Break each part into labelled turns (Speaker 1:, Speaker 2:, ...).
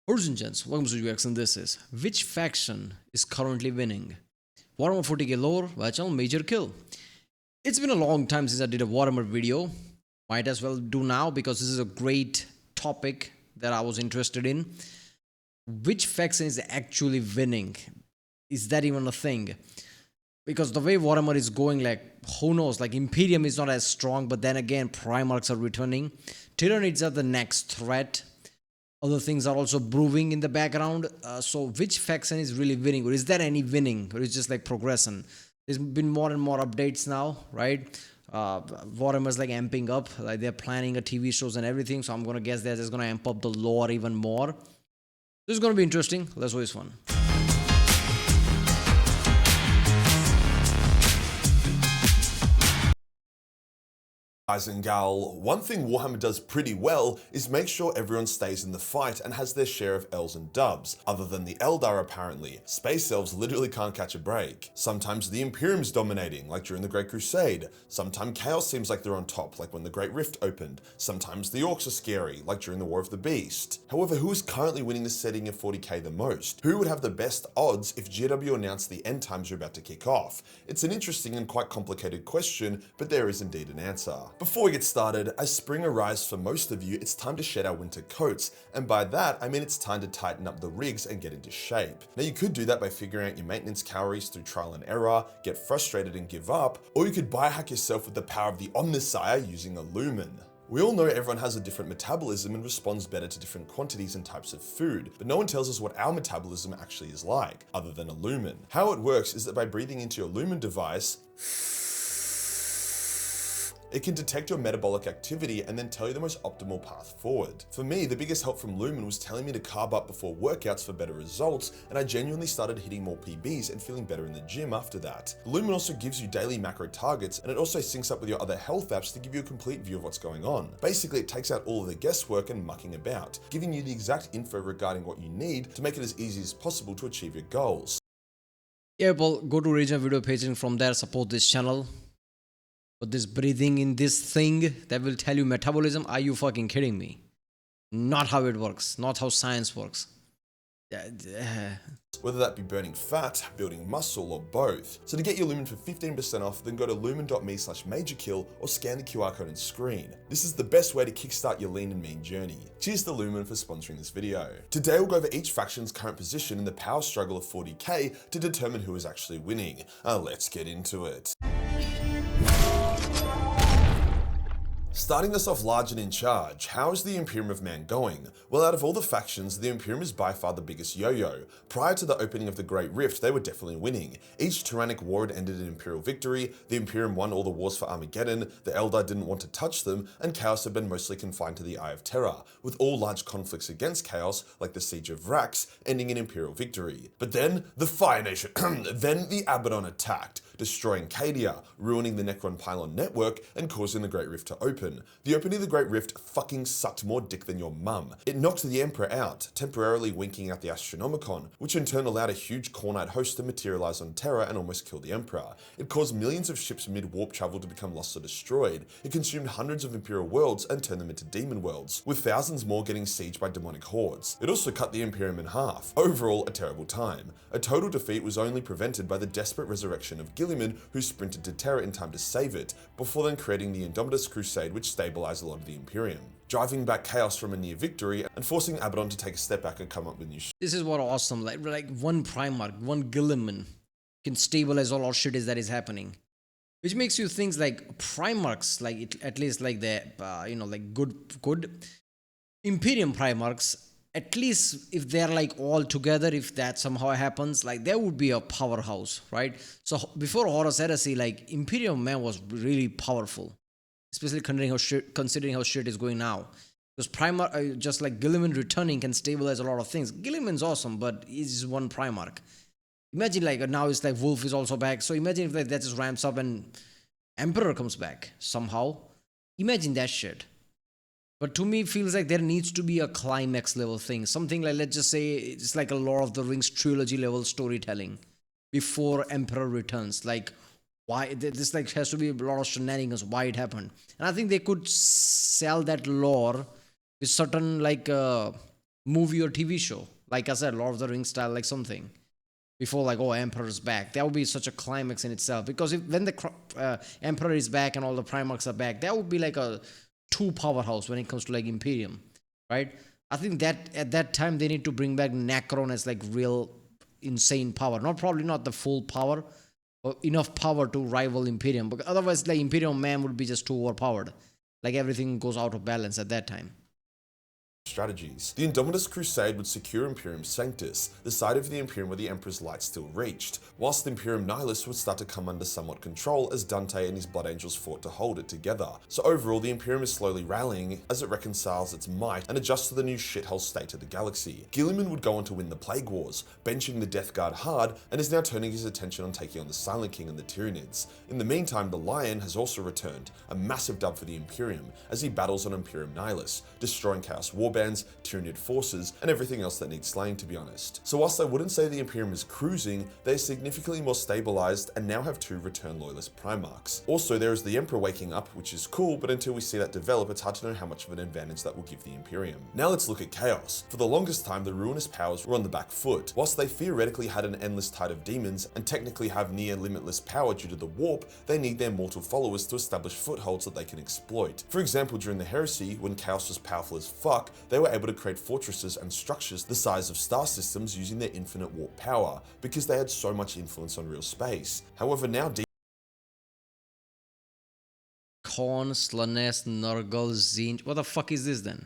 Speaker 1: Ladies and gents, welcome to UX, and this is which faction is currently winning? Warhammer 40k lore, watch on major kill. It's been a long time since I did a Warhammer video. Might as well do now because this is a great topic that I was interested in. Which faction is actually winning? Is that even a thing? Because the way Warhammer is going, like, who knows, like Imperium is not as strong, but then again Primarchs are returning. Tyranids are the next threat. Other things are also brewing in the background. So which faction is really winning? Or is there any winning? Or is it just like progression? There's been more and more updates now, right? Warhammer's like amping up. Like they're planning a TV shows and everything. So I'm going to guess they're just going to amp up the lore even more. This is going to be interesting. Let's hope it's fun.
Speaker 2: Guys and gal, one thing Warhammer does pretty well is make sure everyone stays in the fight and has their share of L's and dubs, other than the Eldar apparently. Space Elves literally can't catch a break. Sometimes the Imperium's dominating, like during the Great Crusade. Sometimes Chaos seems like they're on top, like when the Great Rift opened. Sometimes the Orcs are scary, like during the War of the Beast. However, who is currently winning the setting of 40k the most? Who would have the best odds if GW announced the end times are about to kick off? It's an interesting and quite complicated question, but there is indeed an answer. Before we get started, as spring arrives for most of you, it's time to shed our winter coats, and by that I mean it's time to tighten up the rigs and get into shape. Now you could do that by figuring out your maintenance calories through trial and error, get frustrated and give up, or you could biohack yourself with the power of the Omnissiah using a lumen. We all know everyone has a different metabolism and responds better to different quantities and types of food, but no one tells us what our metabolism actually is like, other than a lumen. How it works is that by breathing into your lumen device, it can detect your metabolic activity and then tell you the most optimal path forward. For me, the biggest help from Lumen was telling me to carb up before workouts for better results, and I genuinely started hitting more PBs and feeling better in the gym after that. Lumen also gives you daily macro targets, and it also syncs up with your other health apps to give you a complete view of what's going on. Basically, it takes out all of the guesswork and mucking about, giving you the exact info regarding what you need to make it as easy as possible to achieve your goals.
Speaker 1: Yeah, well, go to original video page and from there support this channel. But this breathing in this thing that will tell you metabolism, are you fucking kidding me? Not how it works, not how science works.
Speaker 2: Whether that be burning fat, building muscle, or both. So to get your Lumen for 15% off, then go to lumen.me/majorkill or scan the QR code on screen. This is the best way to kickstart your lean and mean journey. Cheers to Lumen for sponsoring this video. Today we'll go over each faction's current position in the power struggle of 40k to determine who is actually winning. Let's get into it. Starting us off large and in charge, how is the Imperium of Man going? Well, out of all the factions, the Imperium is by far the biggest yo-yo. Prior to the opening of the Great Rift, they were definitely winning. Each tyrannic war had ended in Imperial victory, the Imperium won all the wars for Armageddon, the Eldar didn't want to touch them, and Chaos had been mostly confined to the Eye of Terror, with all large conflicts against Chaos, like the Siege of Rax, ending in Imperial victory. But then, the Fire Nation, then the Abaddon attacked, destroying Cadia, ruining the Necron pylon network, and causing the Great Rift to open. The opening of the Great Rift fucking sucked more dick than your mum. It knocked the Emperor out, temporarily winking out the Astronomicon, which in turn allowed a huge Khornite host to materialize on Terra and almost kill the Emperor. It caused millions of ships mid-warp travel to become lost or destroyed. It consumed hundreds of Imperial worlds and turned them into demon worlds, with thousands more getting sieged by demonic hordes. It also cut the Imperium in half. Overall, a terrible time. A total defeat was only prevented by the desperate resurrection of Guilliman, who sprinted to Terra in time to save it, before then creating the Indomitus Crusade, which stabilized a lot of the Imperium, driving back Chaos from a near victory and forcing Abaddon to take a step back and come up with new shit.
Speaker 1: This is what awesome, like one Primarch, one Guilliman can stabilize all our shit is that is happening. Which makes you think like Primarchs, like it, at least like the, like good Imperium Primarchs, at least if they're like all together, if that somehow happens, like there would be a powerhouse, right? So before Horus Heresy, like Imperium Man was really powerful, especially considering how shit is going now. Because Primarch, just like Guilliman returning can stabilize a lot of things. Guilliman's awesome, but he's one Primarch. Imagine like now it's like Wolf is also back. So imagine if like that just ramps up and Emperor comes back somehow. Imagine that shit. But to me, it feels like there needs to be a climax level thing. Something like, let's just say, it's like a Lord of the Rings trilogy level storytelling before Emperor returns. Like, why this like has to be a lot of shenanigans, why it happened. And I think they could sell that lore with certain like movie or TV show. Like I said, Lord of the Rings style, like something. Before, like, oh, Emperor's back. That would be such a climax in itself. Because when the Emperor is back and all the Primarchs are back, that would be like a two powerhouse when it comes to like Imperium, right? I think that at that time they need to bring back Necron as like real insane power. Probably not the full power, but enough power to rival Imperium. But otherwise, like Imperium Man would be just too overpowered. Like everything goes out of balance at that time.
Speaker 2: Strategies. The Indomitus Crusade would secure Imperium Sanctus, the side of the Imperium where the Emperor's light still reached, whilst Imperium Nihilus would start to come under somewhat control as Dante and his Blood Angels fought to hold it together. So overall, the Imperium is slowly rallying as it reconciles its might and adjusts to the new shithole state of the galaxy. Guilliman would go on to win the Plague Wars, benching the Death Guard hard, and is now turning his attention on taking on the Silent King and the Tyranids. In the meantime, the Lion has also returned, a massive dub for the Imperium, as he battles on Imperium Nihilus, destroying Chaos Warbands, Tyranid forces, and everything else that needs slaying, to be honest. So whilst I wouldn't say the Imperium is cruising, they're significantly more stabilized and now have 2 return loyalist Primarchs. Also, there is the Emperor waking up, which is cool, but until we see that develop, it's hard to know how much of an advantage that will give the Imperium. Now let's look at Chaos. For the longest time, the Ruinous powers were on the back foot. Whilst they theoretically had an endless tide of demons and technically have near limitless power due to the warp, they need their mortal followers to establish footholds that they can exploit. For example, during the Heresy, when Chaos was powerful as fuck, they were able to create fortresses and structures the size of star systems using their infinite warp power, because they had so much influence on real space. However, now
Speaker 1: Khorne, Slanesh, Nurgle, Tzeentch. What the fuck is this then?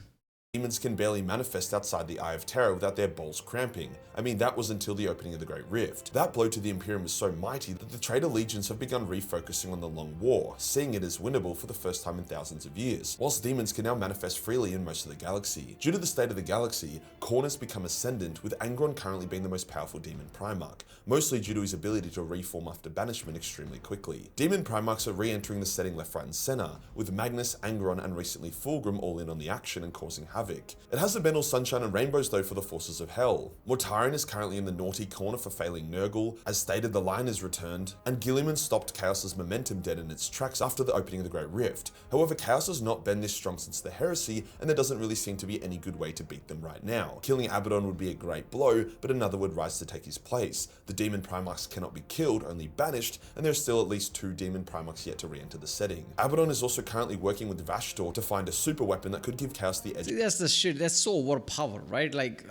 Speaker 2: demons can barely manifest outside the Eye of Terror without their balls cramping. I mean, that was until the opening of the Great Rift. That blow to the Imperium was so mighty that the traitor legions have begun refocusing on the Long War, seeing it as winnable for the first time in thousands of years, whilst demons can now manifest freely in most of the galaxy. Due to the state of the galaxy, Khorne has become ascendant, with Angron currently being the most powerful demon Primarch, mostly due to his ability to reform after banishment extremely quickly. Demon Primarchs are re-entering the setting left, right and center, with Magnus, Angron and recently Fulgrim all in on the action and causing havoc. It hasn't been all sunshine and rainbows though for the forces of hell. Mortarion is currently in the naughty corner for failing Nurgle, as stated the line is returned, and Guilliman stopped Chaos's momentum dead in its tracks after the opening of the Great Rift. However, Chaos has not been this strong since the Heresy, and there doesn't really seem to be any good way to beat them right now. Killing Abaddon would be a great blow, but another would rise to take his place. The Demon Primarchs cannot be killed, only banished, and there's still at least 2 Demon Primarchs yet to re-enter the setting. Abaddon is also currently working with Vashtor to find a super weapon that could give Chaos the edge.
Speaker 1: See, that's the shit. That's so overpowered, right? Like,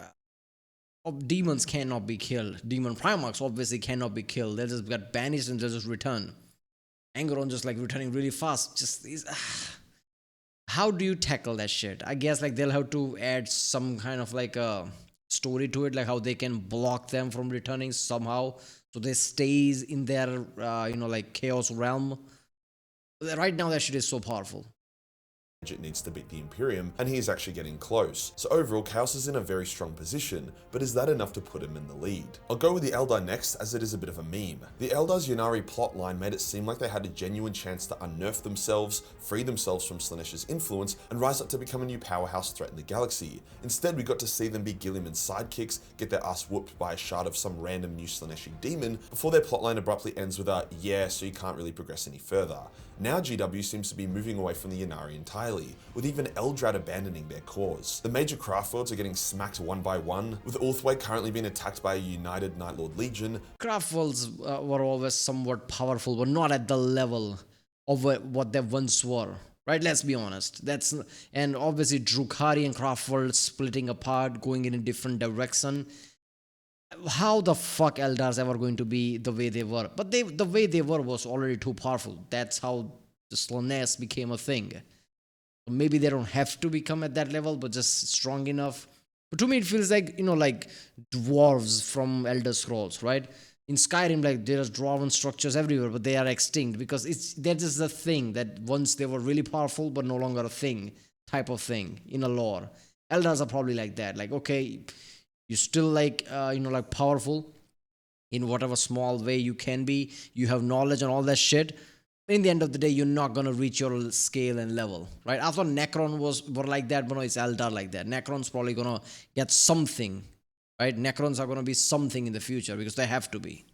Speaker 1: demons cannot be killed. Demon Primarchs obviously cannot be killed. They just got banished and they just return. Angron just like returning really fast. Just these. How do you tackle that shit? I guess like they'll have to add some kind of like a story to it, like how they can block them from returning somehow, so they stays in their like chaos realm. Right now, that shit is so powerful.
Speaker 2: It needs to beat the Imperium, and he is actually getting close. So overall, Chaos is in a very strong position, but is that enough to put him in the lead? I'll go with the Eldar next, as it is a bit of a meme. The Eldar's Ynnari plotline made it seem like they had a genuine chance to unnerf themselves, free themselves from Slanesh's influence, and rise up to become a new powerhouse threat in the galaxy. Instead, we got to see them be Guilliman's sidekicks, get their ass whooped by a shard of some random new Slaneshi demon, before their plotline abruptly ends with a, yeah, so you can't really progress any further. Now GW seems to be moving away from the Ynnari entirely, with even Eldrad abandoning their cause. The major craft worlds are getting smacked one by one, with Ulthwé currently being attacked by a united Night Lord Legion.
Speaker 1: Craft worlds were always somewhat powerful, but not at the level of what they once were. Right? Let's be honest. And obviously Drukhari and craft worlds splitting apart, going in a different direction. How the fuck Eldar's ever going to be the way they were? But the way they were was already too powerful. That's how the Slanesh became a thing. Maybe they don't have to become at that level, but just strong enough. But to me, it feels like, like dwarves from Elder Scrolls, right? In Skyrim, like there's dwarven structures everywhere, but they are extinct because that is the thing that once they were really powerful, but no longer a thing, type of thing in a lore. Eldars are probably like that. Like, okay, you're still like, like powerful in whatever small way you can be. You have knowledge and all that shit. In the end of the day, you're not gonna reach your scale and level, right? I thought Necron were like that, but no, it's Eldar like that. Necron's probably gonna get something, right? Necrons are gonna be something in the future because they have to be.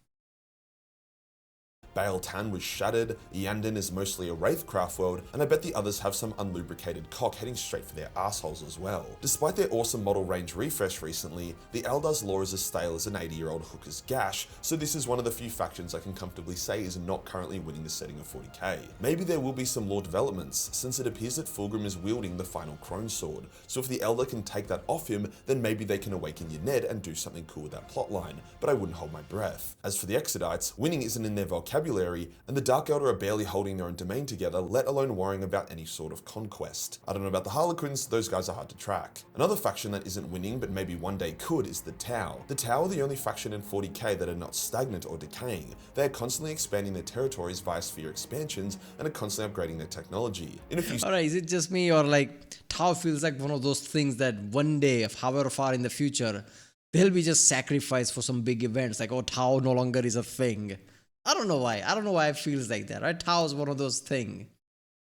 Speaker 2: Baal Tan was shattered, Yanden is mostly a Wraithcraft world, and I bet the others have some unlubricated cock heading straight for their assholes as well. Despite their awesome model range refresh recently, the Eldar's lore is as stale as an 80-year-old hooker's gash, so this is one of the few factions I can comfortably say is not currently winning the setting of 40k. Maybe there will be some lore developments, since it appears that Fulgrim is wielding the final Crone Sword, so if the Eldar can take that off him, then maybe they can awaken Yned and do something cool with that plotline, but I wouldn't hold my breath. As for the Exodites, winning isn't in their vocabulary, and the Dark Eldar are barely holding their own domain together, let alone worrying about any sort of conquest. I don't know about the Harlequins, those guys are hard to track. Another faction that isn't winning, but maybe one day could, is the Tau. The Tau are the only faction in 40k that are not stagnant or decaying. They are constantly expanding their territories via sphere expansions, and are constantly upgrading their technology. In a few
Speaker 1: Alright, is it just me, or like Tau feels like one of those things that one day, if however far in the future, they'll be just sacrificed for some big events, like, oh, Tau no longer is a thing. I don't know why. I don't know why it feels like that, right? Tau is one of those things.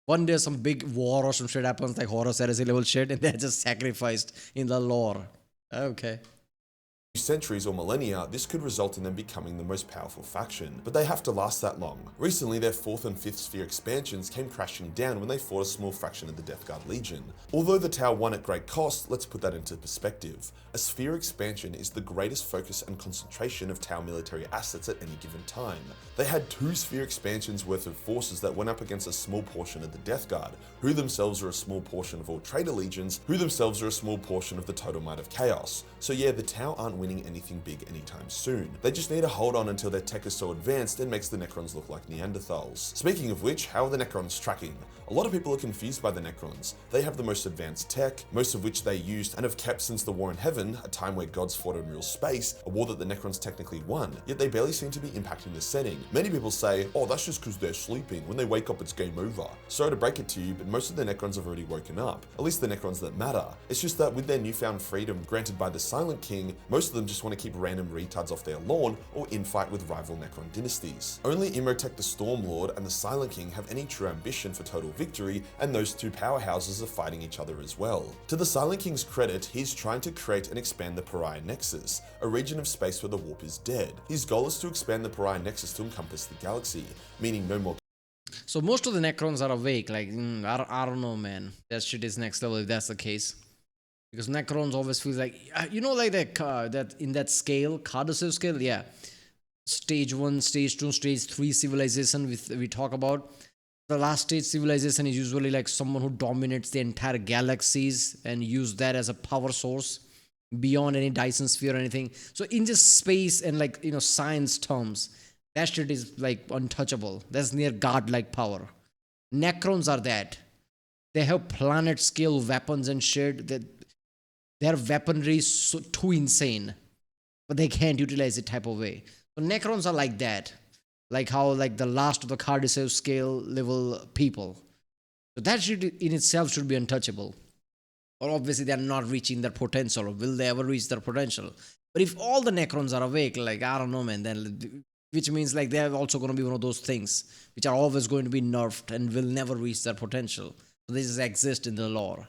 Speaker 1: One day some big war or some shit happens, like Horus Heresy level shit, and they're just sacrificed in the lore. Okay.
Speaker 2: centuries or millennia, this could result in them becoming the most powerful faction, but they have to last that long. Recently, their 4th and 5th sphere expansions came crashing down when they fought a small fraction of the Death Guard Legion. Although the Tau won at great cost, let's put that into perspective. A sphere expansion is the greatest focus and concentration of Tau military assets at any given time. They had 2 sphere expansions worth of forces that went up against a small portion of the Death Guard, who themselves are a small portion of all traitor legions, who themselves are a small portion of the total might of chaos. So yeah, the Tau aren't winning anything big anytime soon. They just need to hold on until their tech is so advanced and makes the Necrons look like Neanderthals. Speaking of which, how are the Necrons tracking? A lot of people are confused by the Necrons. They have the most advanced tech, most of which they used and have kept since the War in Heaven, a time where gods fought in real space, a war that the Necrons technically won, yet they barely seem to be impacting the setting. Many people say, oh, that's just because they're sleeping. When they wake up, it's game over. Sorry to break it to you, but most of the Necrons have already woken up, at least the Necrons that matter. It's just that with their newfound freedom granted by the Silent King, most of them just want to keep random retards off their lawn or infight with rival Necron dynasties. Only Imhotep the Stormlord and the Silent King have any true ambition for total victory, and those two powerhouses are fighting each other as well. To the Silent King's credit, he's trying to create and expand the Pariah Nexus, a region of space where the warp is dead. His goal is to expand the Pariah Nexus to encompass the galaxy, meaning no more.
Speaker 1: So most of the Necrons are awake. Like, I don't know, man. That shit is next level if that's the case. Because Necrons always feel like, you know, like that in that scale, Cardassiv scale, yeah. Stage 1, Stage 2, Stage 3 civilization we talk about. The last stage civilization is usually like someone who dominates the entire galaxies and use that as a power source beyond any Dyson sphere or anything. So in just space and like, you know, science terms, that shit is like untouchable. That's near godlike power. Necrons are that. They have planet scale weapons and shit. That their weaponry is so too insane, but they can't utilize it type of way. So Necrons are like that. Like how like the last of the Cardassiv scale level people. So that should in itself should be untouchable. Or obviously they are not reaching their potential, or will they ever reach their potential? But if all the Necrons are awake, like I don't know, man, then which means like they're also going to be one of those things which are always going to be nerfed and will never reach their potential. So they just exist in the lore.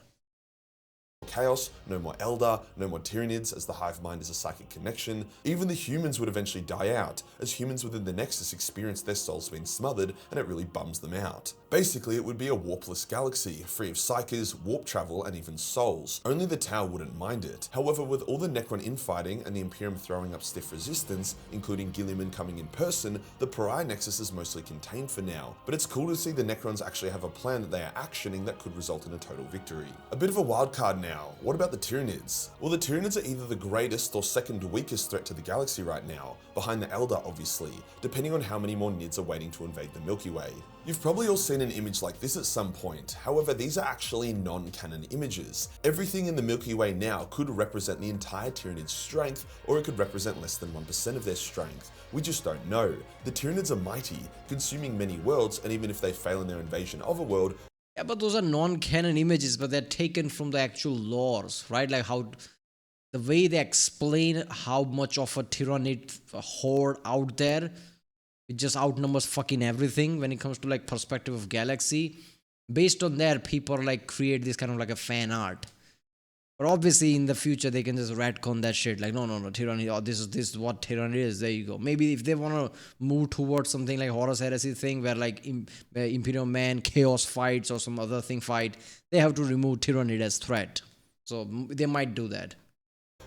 Speaker 2: Chaos, no more Eldar, no more Tyranids, as the hive mind is a psychic connection. Even the humans would eventually die out, as humans within the Nexus experience their souls being smothered, and it really bums them out. Basically, it would be a warpless galaxy, free of psykers, warp travel, and even souls. Only the Tau wouldn't mind it. However, with all the Necron infighting and the Imperium throwing up stiff resistance, including Gilliman coming in person, the Pariah Nexus is mostly contained for now. But it's cool to see the Necrons actually have a plan that they are actioning that could result in a total victory. A bit of a wildcard now. What about the Tyranids? Well, the Tyranids are either the greatest or second weakest threat to the galaxy right now, behind the Eldar obviously, depending on how many more Nids are waiting to invade the Milky Way. You've probably all seen an image like this at some point, however these are actually non-canon images. Everything in the Milky Way now could represent the entire Tyranid's strength, or it could represent less than 1% of their strength. We just don't know. The Tyranids are mighty, consuming many worlds, and even if they fail in their invasion of a world,
Speaker 1: Yeah, but those are non-canon images, but they're taken from the actual lores, right? Like how the way they explain how much of a Tyranid horde out there, it just outnumbers fucking everything when it comes to like perspective of galaxy. Based on that, people like create this kind of like a fan art. But obviously, in the future, they can just retcon that shit. Like, no, no, no, Tyranid. Oh, this is what Tyranid is. There you go. Maybe if they want to move towards something like Horus Heresy thing, where like where Imperium Man Chaos fights or some other thing fight, they have to remove Tyranid as threat. So they might do that.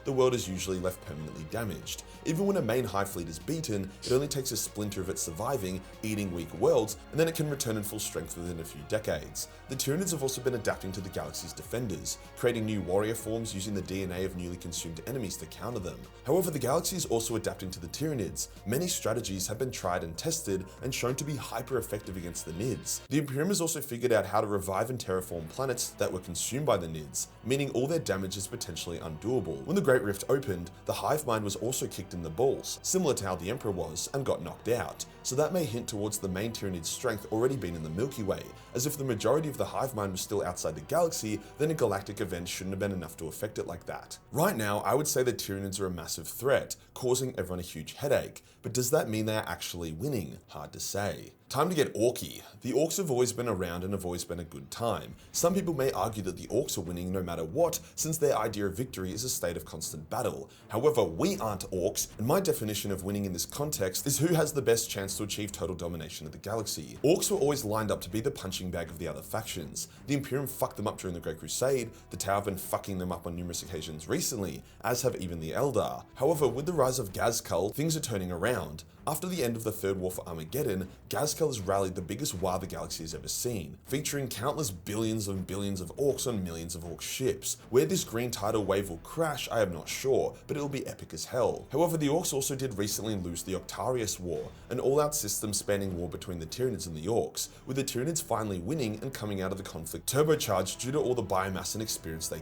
Speaker 2: The world is usually left permanently damaged. Even when a main hive fleet is beaten, it only takes a splinter of it surviving, eating weak worlds, and then it can return in full strength within a few decades. The Tyranids have also been adapting to the galaxy's defenders, creating new warrior forms using the DNA of newly consumed enemies to counter them. However, the galaxy is also adapting to the Tyranids. Many strategies have been tried and tested and shown to be hyper effective against the Nids. The Imperium has also figured out how to revive and terraform planets that were consumed by the Nids, meaning all their damage is potentially undoable. When the Great Rift opened, the hive mind was also kicked in the balls, similar to how the Emperor was, and got knocked out. So that may hint towards the main Tyranid's strength already being in the Milky Way, as if the majority of the hive mind was still outside the galaxy, then a galactic event shouldn't have been enough to affect it like that. Right now, I would say the Tyranids are a massive threat, causing everyone a huge headache, but does that mean they are actually winning? Hard to say. Time to get orky. The Orks have always been around and have always been a good time. Some people may argue that the Orks are winning no matter what, since their idea of victory is a state of constant battle. However, we aren't Orks, and my definition of winning in this context is who has the best chance to achieve total domination of the galaxy. Orks were always lined up to be the punching bag of the other factions. The Imperium fucked them up during the Great Crusade, the Tau have been fucking them up on numerous occasions recently, as have even the Eldar. However, with the rise of Gazkul, things are turning around. After the end of the Third War for Armageddon, Gazkul has rallied the biggest war the galaxy has ever seen, featuring countless billions and billions of Orks on millions of Ork ships. Where this green tidal wave will crash, I am not sure, but it'll be epic as hell. However, the Orks also did recently lose the Octarius War, an all-out system-spanning war between the Tyranids and the Orks, with the Tyranids finally winning and coming out of the conflict turbocharged due to all the biomass and experience they.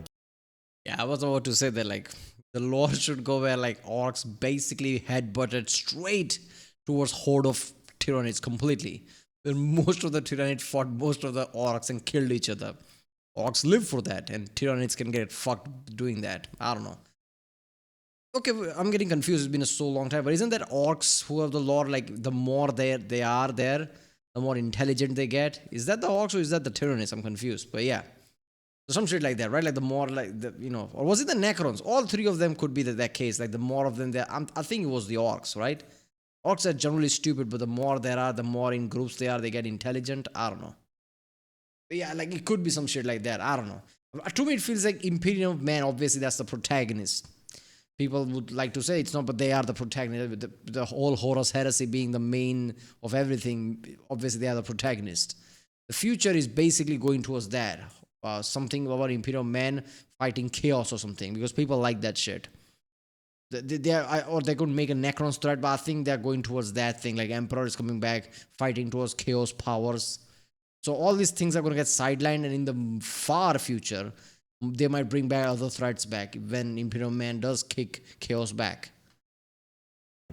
Speaker 1: Yeah, I was about to say that like the lore should go where like Orks basically headbutted straight towards horde of Tyranids completely. Where most of the Tyranids fought most of the Orks and killed each other. Orks live for that, and Tyranids can get fucked doing that. I don't know. Okay, I'm getting confused. It's been so long time, but isn't that Orks who have the lore? Like the more they are there, the more intelligent they get. Is that the Orks or is that the Tyranids? I'm confused. But yeah. So some shit like that, right? Like the more, like the or was it the Necrons? All three of them could be that case. Like the more of them there, I think it was the Orks, right? Orks are generally stupid, but the more there are, the more in groups they are, they get intelligent. I don't know. But yeah, like it could be some shit like that. I don't know. To me, it feels like Imperium of Man. Obviously, that's the protagonist. People would like to say it's not, but they are the protagonist. The whole Horus Heresy being the main of everything. Obviously, they are the protagonist. The future is basically going towards that. Something about Imperium Man fighting chaos or something, because people like that shit. Or they could make a Necron's threat, but I think they're going towards that thing. Like Emperor is coming back, fighting towards chaos powers. So all these things are going to get sidelined, and in the far future, they might bring back other threats back when Imperium Man does kick chaos back.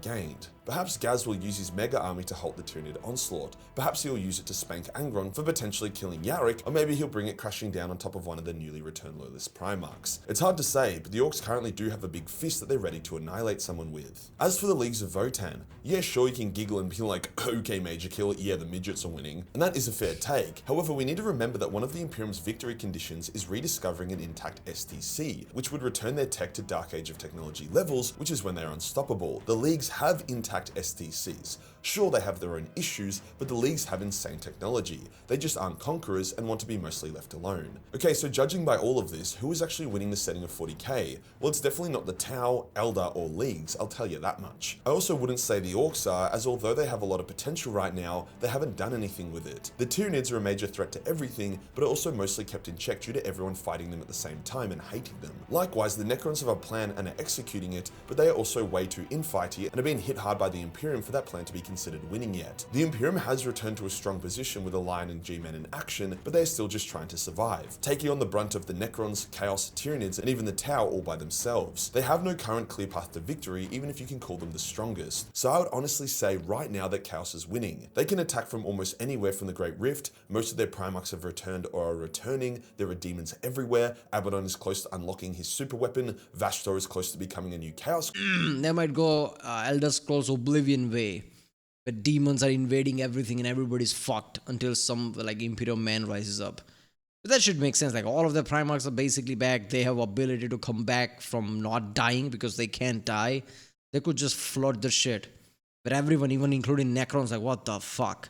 Speaker 2: Gained. Perhaps Gaz will use his mega army to halt the Tyranid onslaught. Perhaps he'll use it to spank Angron for potentially killing Yarick, or maybe he'll bring it crashing down on top of one of the newly returned loyalist Primarchs. It's hard to say, but the Orks currently do have a big fist that they're ready to annihilate someone with. As for the Leagues of Votan, yeah, sure, you can giggle and be like, okay, majorkill, yeah, the midgets are winning, and that is a fair take. However, we need to remember that one of the Imperium's victory conditions is rediscovering an intact STC, which would return their tech to Dark Age of Technology levels, which is when they're unstoppable. The Leagues have intact STCs. Sure, they have their own issues, but the Leagues have insane technology. They just aren't conquerors and want to be mostly left alone. Okay, so judging by all of this, who is actually winning the setting of 40k? Well, it's definitely not the Tau, Eldar, or Leagues, I'll tell you that much. I also wouldn't say the Orks are, as although they have a lot of potential right now, they haven't done anything with it. The Tyranids are a major threat to everything, but are also mostly kept in check due to everyone fighting them at the same time and hating them. Likewise, the Necrons have a plan and are executing it, but they are also way too infighty and are being hit hard by the Imperium for that plan to be considered winning yet. The Imperium has returned to a strong position with a Lion and G-Men in action, but they are still just trying to survive, taking on the brunt of the Necrons, Chaos, Tyranids, and even the Tau all by themselves. They have no current clear path to victory, even if you can call them the strongest. So I would honestly say right now that Chaos is winning. They can attack from almost anywhere from the Great Rift, most of their Primarchs have returned or are returning, there are demons everywhere, Abaddon is close to unlocking his super weapon, Vashtor is close to becoming a new Chaos.
Speaker 1: They might go Elder Scrolls Oblivion way, where demons are invading everything and everybody's fucked until some like Imperium Man rises up. But that should make sense. Like all of the Primarchs are basically back. They have ability to come back from not dying because they can't die. They could just flood the shit. But everyone, even including Necrons, like what the fuck?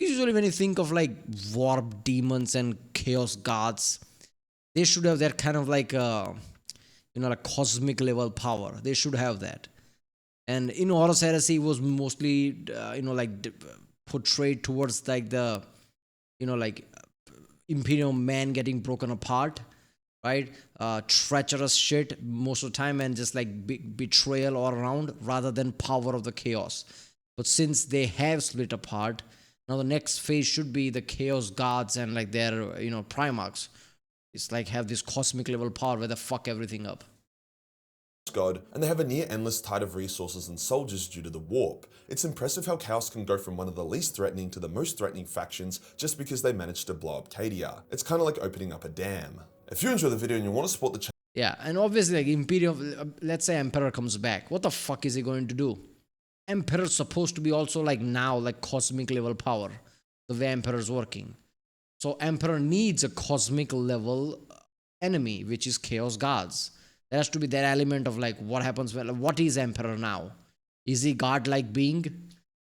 Speaker 1: Usually when you think of like warp demons and chaos gods, they should have that kind of like like cosmic level power. They should have that. And in Horus Heresy was mostly portrayed towards like the like Imperium of Man getting broken apart, right? Treacherous shit most of the time, and just like betrayal all around, rather than power of the chaos. But since they have split apart, now the next phase should be the chaos gods and like their Primarchs. It's like have this cosmic level power where they fuck everything up.
Speaker 2: God, and they have a near endless tide of resources and soldiers due to the warp. It's impressive how Chaos can go from one of the least threatening to the most threatening factions just because they managed to blow up Cadia. It's kind of like opening up a dam. If you enjoy the video and you want to support the channel,
Speaker 1: yeah, and obviously like Imperium, let's say Emperor comes back, what the fuck is he going to do? Emperor's supposed to be also like now like cosmic level power, the way Emperor's working. So Emperor needs a cosmic level enemy, which is Chaos Gods. There has to be that element of like what happens when, what is Emperor now? Is he god-like being?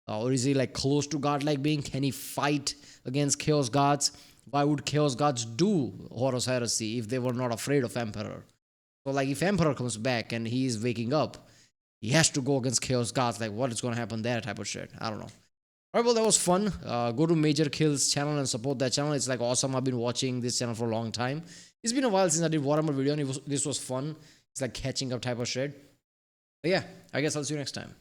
Speaker 1: Or is he like close to god-like being? Can he fight against Chaos Gods? Why would Chaos Gods do Horus Heresy if they were not afraid of Emperor? So like if Emperor comes back and he is waking up, he has to go against Chaos Gods. Like what is going to happen there type of shit. I don't know. Alright, well, that was fun. Go to Major Kill's channel and support that channel. It's like awesome. I've been watching this channel for a long time. It's been a while since I did Warhammer video, and this was fun. It's like catching up type of shit. But yeah, I guess I'll see you next time.